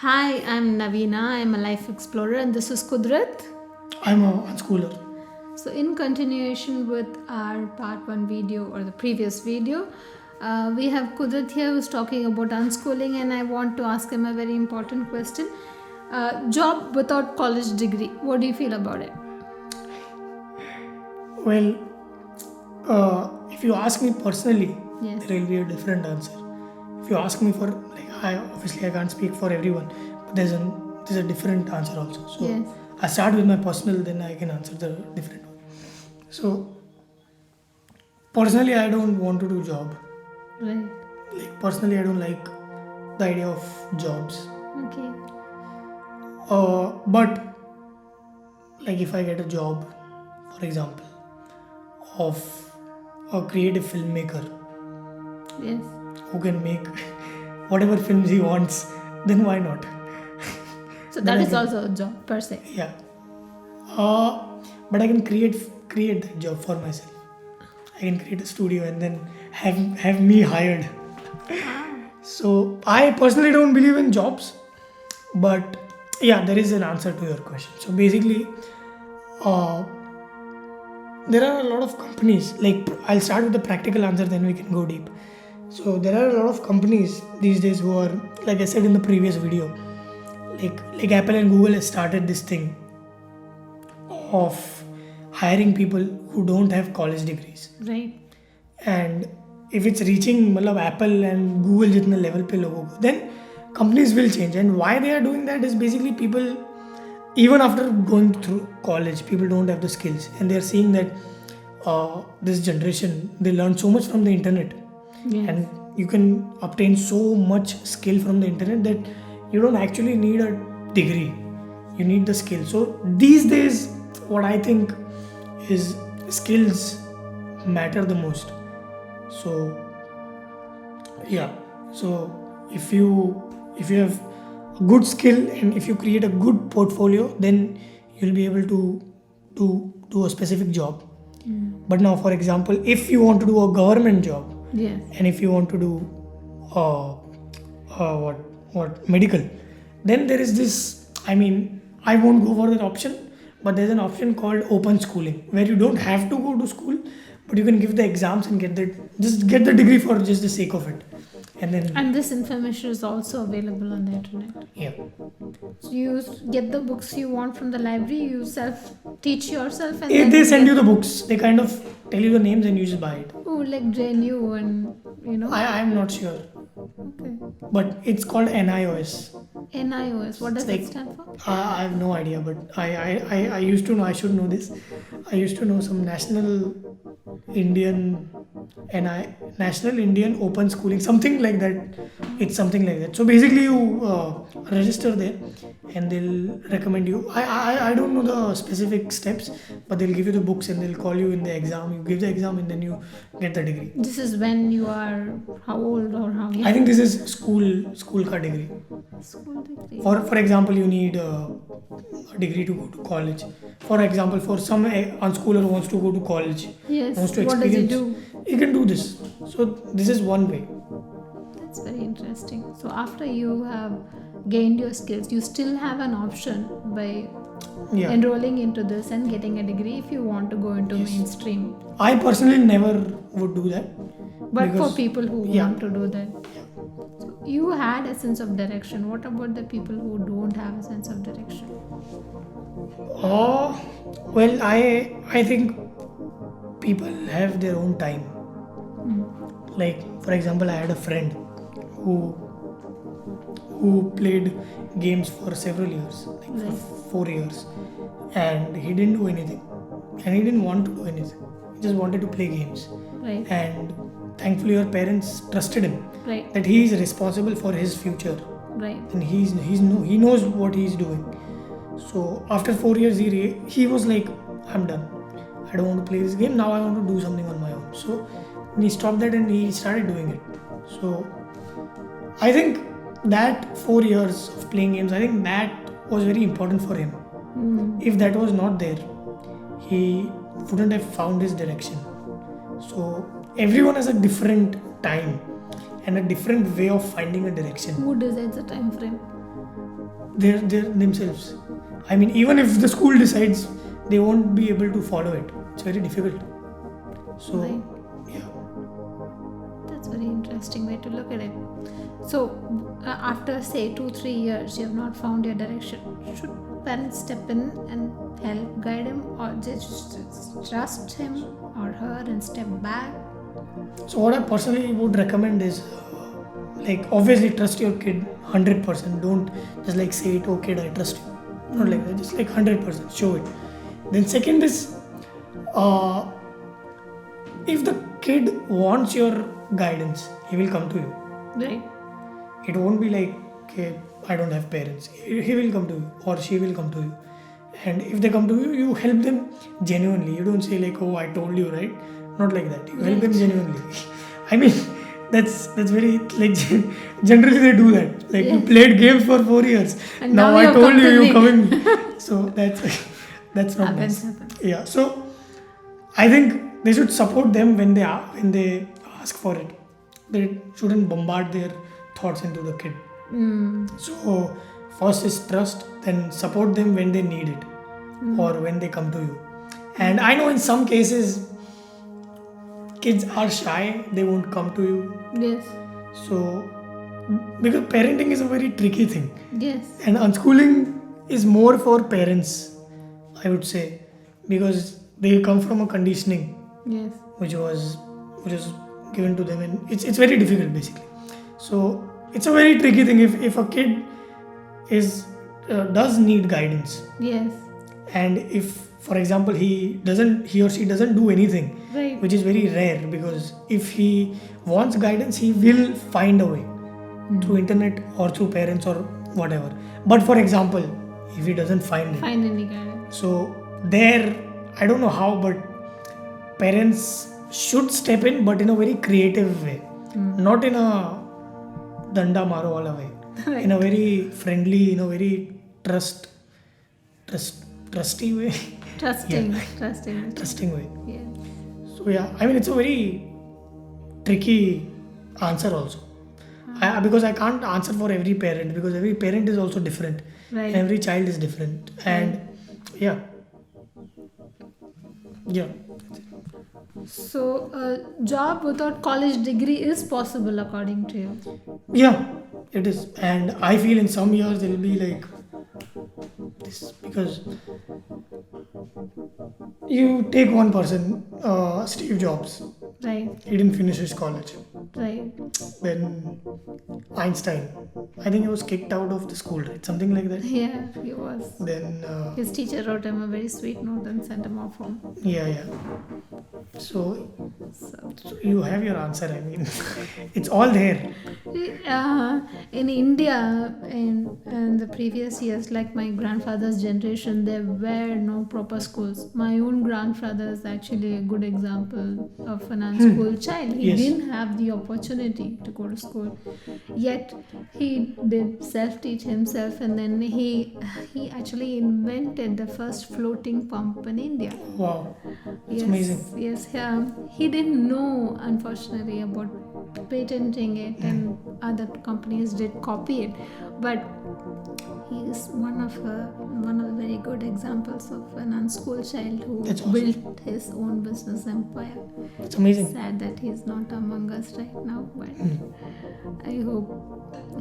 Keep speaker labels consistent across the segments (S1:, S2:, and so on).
S1: Hi, I'm Navina. I'm a life explorer, and this is Kudrat.
S2: I'm a unschooler.
S1: So, in continuation with our part one video or the previous video, we have Kudrat here who's talking about unschooling, and I want to ask him a very important question. Job without college degree. What do you feel about it?
S2: Well, if you ask me personally,
S1: Yes.
S2: there will be a different answer. If you ask me for, like, I can't speak for everyone, but there's a different answer also. So
S1: Yes.
S2: I start with my personal, then I can answer the different one. So personally, I don't want to do job.
S1: Right.
S2: Like personally, I don't like the idea of jobs.
S1: Okay.
S2: But like if I get a job, for example, of a creative filmmaker
S1: Yes.
S2: who can make whatever films he wants, then why not?
S1: So
S2: Then
S1: that
S2: I
S1: is
S2: can-
S1: also a job per se.
S2: Yeah. But I can create that job for myself. I can create a studio and then have me hired. So I personally don't believe in jobs, but yeah, there is an answer to your question. So basically, uh, there are a lot of companies. Like I'll start with the practical answer, then we can go deep. So there are a lot of companies these days who are, like I said in the previous video, like Apple and Google has started this thing of hiring people who don't have college degrees.
S1: Right.
S2: And if it's reaching मतलब Apple and Google जितने level पे लोगों को, then companies will change. And why they are doing that is basically people, even after going through college, people don't have the skills, and they are seeing that this generation, they learn so much from the internet,
S1: Yes.
S2: and you can obtain so much skill from the internet that you don't actually need a degree, you need the skill. So these days, what I think is skills matter the most. So yeah, so if you have a good skill and if you create a good portfolio, then you'll be able to do a specific job. But now, for example, if you want to do a government job,
S1: Yes.
S2: and if you want to do what medical, then there is this, I mean, I won't go for that option, but there's an option called open schooling, where you don't have to go to school, but you can give the exams and get the degree for just the sake of it. And then
S1: And this information is also available on the internet.
S2: yeah,
S1: So you get the books you want from the library, you self teach yourself, and
S2: if
S1: then
S2: they send
S1: get-
S2: you the books, they kind of tell you the names and you just buy it.
S1: Oh, like JNU and.
S2: I'm not sure,
S1: Okay.
S2: but it's called NIOS.
S1: NIOS. What does
S2: It's like-
S1: that stand for?
S2: I have no idea, but I used to know. I should know this. I used to know some Indian National Indian Open Schooling, something like that. It's something like that. So basically, you register there, and they'll recommend you. I don't know the specific steps, but they'll give you the books and they'll call you in the exam. You give the exam and then you get the degree.
S1: This is when you are how old or how young?
S2: I think this is school ka degree.
S1: School degree.
S2: For example, you need a degree to go to college. For example, for some unschooler who wants to go to college,
S1: Yes.
S2: wants to
S1: What does he
S2: experience,
S1: do?
S2: he can do this. So this is one way.
S1: That's very interesting. So after you have gained your skills, you still have an option by
S2: Yeah.
S1: enrolling into this and getting a degree if you want to go into
S2: Yes.
S1: mainstream.
S2: I personally never would do that.
S1: But for
S2: Because-
S1: people who
S2: yeah.
S1: want to do that, so you had a sense of direction. What about the people who don't have a sense of direction?
S2: Well, I think people have their own time. Like for example, I had a friend who played games for several years, like
S1: Right.
S2: for 4 years, and he didn't do anything, and he didn't want to do anything. He just wanted to play games,
S1: Right.
S2: and thankfully, your parents trusted him
S1: Right.
S2: that he is responsible for his future,
S1: Right.
S2: and he knows what he's doing. So after 4 years, he was like, I'm done. I don't want to play this game now. I want to do something on my own. So he stopped that and he started doing it. So I think that 4 years of playing games, I think that was very important for him. If that was not there, he wouldn't have found his direction. So everyone has a different time and a different way of finding a direction.
S1: Who decides the time frame?
S2: they're themselves. I mean, even if the school decides, they won't be able to follow it. It's very difficult. So,
S1: Right.
S2: yeah.
S1: That's very interesting way to look at it. So, after say 2-3 years, you have not found your direction. Should parents step in and help guide him, or just trust him or her and step back?
S2: So, what I personally would recommend is like obviously trust your kid 100%. Don't just like say it, oh kid, I trust you. Not like that, just like 100%. Show it. Then, second is uh, if the kid wants your guidance, he will come to you.
S1: Right.
S2: It won't be like, okay, I don't have parents. He will come to you or she will come to you. And if they come to you, you help them genuinely. You don't say like, oh, I told you, right? Not like that. You help them genuinely. I mean, that's very like generally they do that. Like you played games for 4 years.
S1: And
S2: now
S1: now
S2: I
S1: you
S2: told
S1: come
S2: you,
S1: to
S2: you
S1: me.
S2: coming. So that's not
S1: Happens,
S2: nice.
S1: happens.
S2: Yeah. So I think they should support them when they ask for it. They shouldn't bombard their thoughts into the kid. So first is trust, then support them when they need it or when they come to you. And I know in some cases kids are shy, they won't come to you.
S1: Yes.
S2: So because parenting is a very tricky thing.
S1: Yes.
S2: And unschooling is more for parents, I would say, because they come from a conditioning
S1: Yes.
S2: which was given to them, and it's very difficult basically. So it's a very tricky thing if a kid is does need guidance,
S1: Yes.
S2: and if for example he or she doesn't do anything,
S1: Right.
S2: which is very rare, because if he wants guidance he will find a way through internet or through parents or whatever. But for example, if he doesn't find it,
S1: Find any guidance.
S2: so there, I don't know how, but parents should step in, but in a very creative way, not in a danda maro wala way,
S1: Right.
S2: in a very friendly, in a very trusty way,
S1: Trusting.
S2: Yeah.
S1: Trusting.
S2: trusting way.
S1: Yes.
S2: So yeah, I mean it's a very tricky answer also, because I can't answer for every parent, because every parent is also different,
S1: Right.
S2: and every child is different, and yeah.
S1: So, a job without college degree is possible according to you.
S2: Yeah, it is. And I feel in some years there will be like this, because you take one person, Steve Jobs,
S1: Right.
S2: he didn't finish his college.
S1: Right.
S2: Then Einstein, I think he was kicked out of the school, right? Something like that.
S1: Yeah, he was.
S2: Then,
S1: His teacher wrote him a very sweet note and sent him off home.
S2: yeah. So
S1: So,
S2: you have your answer. I mean, it's all there.
S1: in India, in the previous years, like my grandfather's generation, there were no proper schools. My own grandfather is actually a good example of an unschooled child. He
S2: Yes.
S1: didn't have the opportunity to go to school, yet he did self-teach himself, and then he actually invented the first floating pump in India.
S2: Wow, it's
S1: Yes,
S2: amazing.
S1: Yes, he didn't know, unfortunately, about patenting it, and other companies did copy it. But he is one of the very good examples of an unschooled child who
S2: That's awesome.
S1: built his own business empire.
S2: It's amazing.
S1: Sad that he's not among us right now, but I hope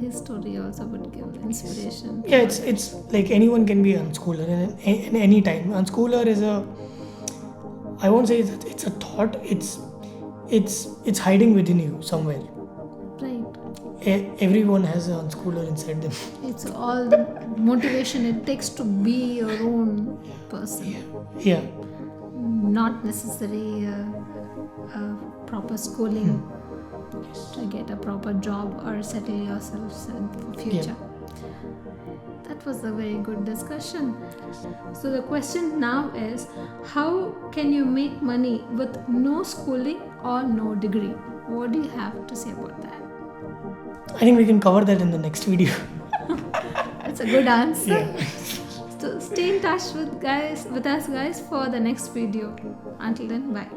S1: his story also would give inspiration.
S2: Yeah, it's like anyone can be an unschooler in any time. Unschooler is I won't say it's a thought. It's hiding within you somewhere.
S1: Right.
S2: Everyone has an unschooler inside them.
S1: It's all the motivation it takes to be your own person.
S2: Yeah,
S1: Not necessarily a proper schooling to get a proper job or settle yourselves in the future. That was a very good discussion. So the question now is, how can you make money with no schooling or no degree? What do you have to say about that?
S2: I think we can cover that in the next video.
S1: That's a good answer.
S2: Yeah.
S1: So stay in touch with us guys for the next video. Until then, bye.